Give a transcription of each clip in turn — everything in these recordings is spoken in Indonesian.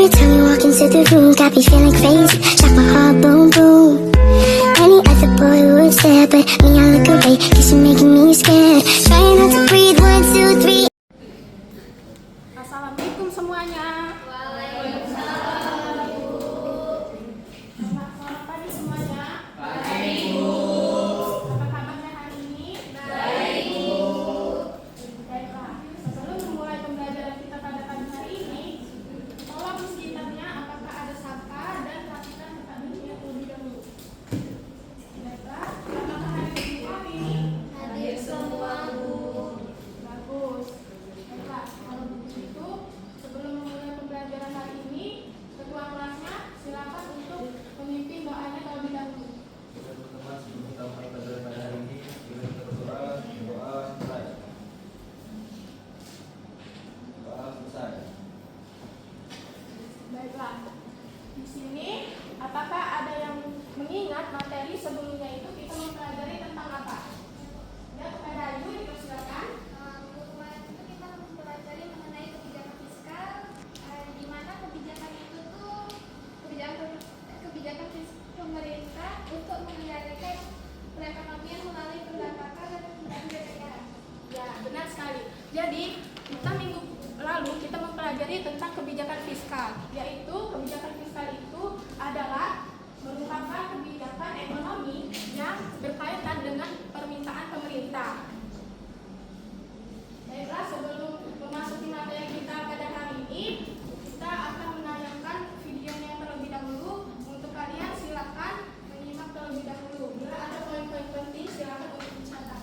time you walk into the room, got me feeling crazy, shock my heart, boom, boom. Any other boy would stare, but me, I look away, cause you're making me scared. Trying not to breathe, 1, 2, 3. Assalamualaikum semuanya. Waalaikumsalam. Selamat pagi semuanya. Baik, Bu. Apa kabarnya hari ini? Baik, Bu. Baiklah, sebelum memulai pembelajaran kita pada pagi hari ini, tolong di sekitarnya apakah ada sampah dan rapikan tempat duduk yang terlebih dahulu. Baiklah, apakah hadir semua hari ini? Hadir semua, Bu. Bagus. Baiklah, kalau begitu sebelum memulai pembelajaran hari ini, ketua kelasnya silakan untuk memimpin doanya terlebih dahulu. Teman-teman, sebelum kita mulai pelajaran pada hari ini, kita berdoa, selesai. Doa selesai. Baiklah, di sini apakah ada yang mengingat materi sebelumnya itu kita mempelajari tentang apa? Ya, kepada Ayu dipersilakan. Kemarin itu kita mempelajari mengenai kebijakan fiskal, di mana kebijakan itu tuh kebijakan pemerintah untuk mengendalikan perekonomian melalui pendapatan dan penggunaan kekayaan. Ya, benar sekali. Jadi, kita minggu lalu kita mempelajari tentang kebijakan fiskal, yaitu kebijakan fiskal itu adalah merupakan kebijakan ekonomi yang berkaitan dengan permintaan pemerintah. Baiklah, sebelum memasuki materi kita pada hari ini, kita akan menayangkan videonya terlebih dahulu. Untuk kalian silakan menyimak terlebih dahulu. Bila ada poin-poin penting, silakan untuk dicatat.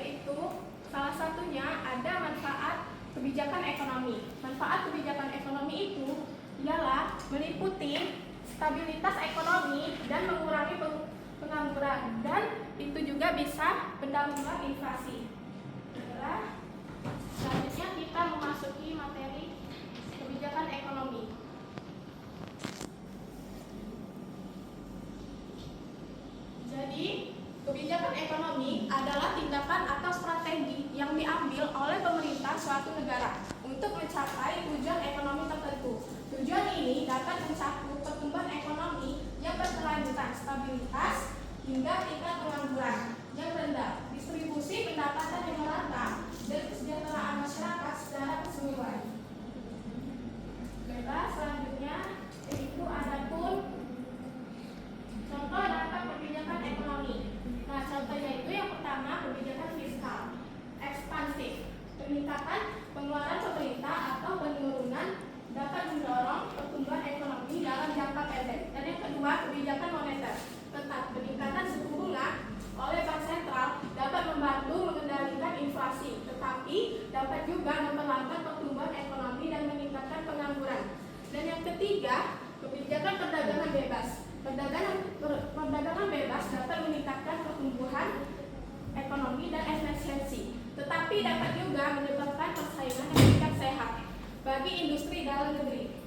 yaitu salah satunya ada manfaat kebijakan ekonomi. Manfaat kebijakan ekonomi itu ialah meliputi stabilitas ekonomi dan mengurangi pengangguran, dan itu juga bisa mendahului inflasi. Selanjutnya kita memasuki materi kebijakan ekonomi. Jadi, kebijakan ekonomi adalah tindakan atau strategi yang diambil oleh pemerintah suatu negara untuk mencapai tujuan ekonomi tertentu. Tujuan ini dapat mencakup pertumbuhan ekonomi yang berkelanjutan, stabilitas, hingga tingkat pengangguran yang rendah, distribusi pendapatan yang merata, dan kesejahteraan masyarakat secara keseluruhan. Selanjutnya yaitu adapun contoh dampak kebijakan ekonomi. Nah, contohnya itu yang pertama kebijakan fiskal ekspansif. Peningkatan pengeluaran pemerintah atau penurunan dapat mendorong pertumbuhan ekonomi dalam jangka pendek. Dan yang kedua kebijakan moneter tetap. Peningkatan suku bunga oleh bank sentral dapat membantu mengendalikan inflasi, tetapi dapat juga memperlambat pertumbuhan ekonomi dan meningkatkan pengangguran. Dan yang ketiga kebijakan perdagangan bebas. Perdagangan bebas dapat meningkatkan pertumbuhan ekonomi dan efisiensi, tetapi dapat juga menyebabkan persaingan yang tidak sehat bagi industri dalam negeri.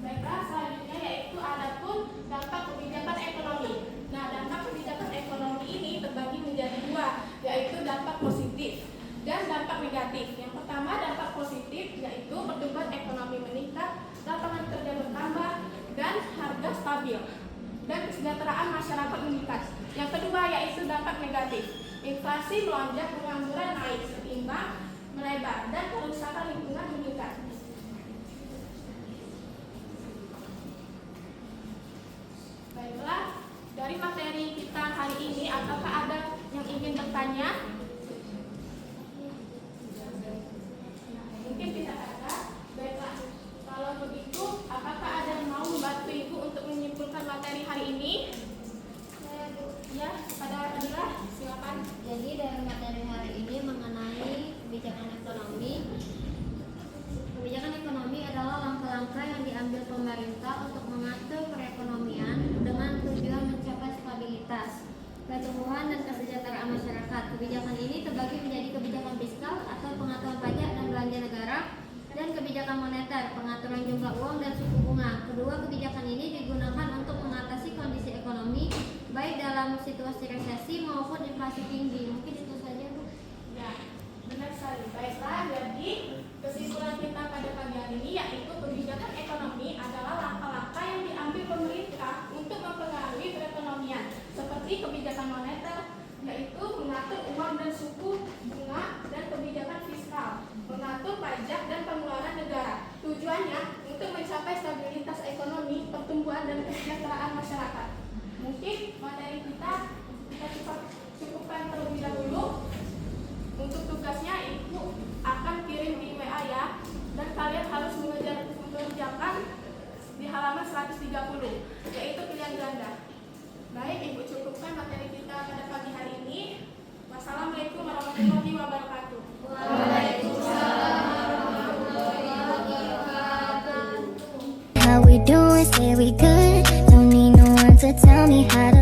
Baiklah, selanjutnya yaitu adapun dampak kebijakan ekonomi. Nah, dampak kebijakan ekonomi ini terbagi menjadi dua, yaitu dampak positif dan dampak negatif. Yang pertama dampak positif yaitu pertumbuhan ekonomi meningkat, lapangan kerja bertambah, dan harga stabil, dan kesejahteraan masyarakat meningkat. Yang kedua yaitu dampak negatif. Inflasi melonjak, pengangguran naik, seimbang melebar, dan kerusakan lingkungan meningkat. Baiklah, dari materi kita hari ini, apakah ada yang ingin bertanya? Mungkin tidak ada. Baiklah, kalau begitu, apakah ada yang mau membantu Ibu untuk menyimpulkan materi hari ini? Ya, pada Adila, silakan. Jadi dari materi hari ini mengenai kebijakan ekonomi. Kebijakan ekonomi adalah langkah-langkah yang diambil pemerintah untuk mengatur perekonomian dengan tujuan mencapai stabilitas, pertumbuhan, dan kesejahteraan masyarakat. Kebijakan ini terbagi menjadi kebijakan fiskal atau pengaturan pajak dan belanja negara, dan kebijakan moneter, pengaturan jumlah uang dan suku bunga. Kedua kebijakan ini digunakan untuk mengatasi kondisi ekonomi baik dalam situasi resesi maupun inflasi tinggi. Mungkin itu saja, Bu. Ya, benar sekali. Baiklah, jadi kesimpulan kita pada pagi hari ini yaitu kebijakan ekonomi adalah langkah-langkah yang diambil pemerintah untuk mempengaruhi perekonomian, seperti kebijakan moneter yaitu mengatur uang dan suku bunga, dan kebijakan fiskal mengatur pajak dan pengeluaran negara. Tujuannya untuk mencapai stabilitas ekonomi, pertumbuhan, dan kesejahteraan masyarakat. Mungkin materi kita cukupkan terlebih dahulu. Untuk tugasnya Ibu akan kirim di WA ya, dan kalian harus mengerjakan di halaman 130, yaitu pilihan ganda. Baik, Ibu cukupkan materi kita pada pagi hari ini. Wassalamualaikum warahmatullahi wabarakatuh. Waalaikumsalam warahmatullahi wabarakatuh. How we doing? Say we good. Don't need no one to tell me how to